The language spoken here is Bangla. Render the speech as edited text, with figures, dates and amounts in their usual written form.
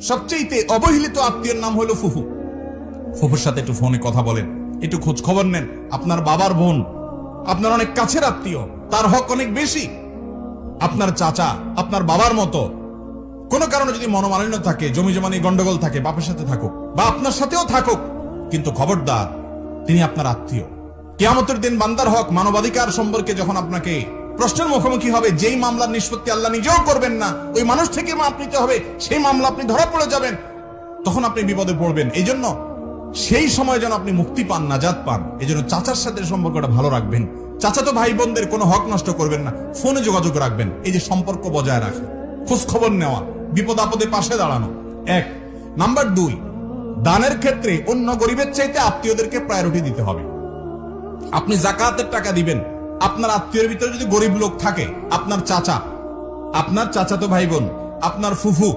সবচেয়ে অবহেলিত আত্মীয়ের নাম হলো ফুফু। ফুফুর সাথে একটু ফোনে কথা বলেন, একটু খোঁজ খবর নেন। আপনার বাবার বোন, আপনার অনেক কাছের আত্মীয়, তার হক অনেক বেশি। আপনার চাচা আপনার বাবার মতো। কোনো কারণে যদি মনোমালিন্য থাকে, জমি জমা নিয়ে গন্ডগোল থাকে, বাপের সাথে থাকুক বা আপনার সাথেও থাকুক, কিন্তু খবরদার তিনি আপনার আত্মীয়। কিয়ামতের দিন বান্দার হক, মানবাধিকার সম্পর্কে যখন আপনাকে প্রশ্নের মুখোমুখি হবে, যেই মামলার নিষ্পত্তি আল্লাহ নিজেও করবেন না, ওই মানুষ থেকে মাপ নিতে হবে, সেই মামলা আপনি ধরা পড়ে যাবেন, তখন আপনি বিপদে পড়বেন। এই জন্য সেই সময় যেন আপনি মুক্তি পান, নাজাত পান, এই জন্য চাচার সাথে সম্পর্কটা ভালো রাখবেন। চাচাতো ভাই বোনদের কোনো হক নষ্ট করবেন না, ফোনে যোগাযোগ রাখবেন। এই যে সম্পর্ক বজায় রাখা, খোঁজ খবর নেওয়া, বিপদ আপদে পাশে দাঁড়ানো, এক। নাম্বার 2, দানের ক্ষেত্রে অন্য গরিবের চাইতে আত্মীয়দেরকে প্রায়োরিটি দিতে হবে। আপনি যাকাতের টাকা দিবেন, আপনার আত্মীয়ের ভিতরে যদি গরিব লোক থাকে, আপনার চাচা, আপনার চাচাতো ভাই বোন, আপনার ফুফু,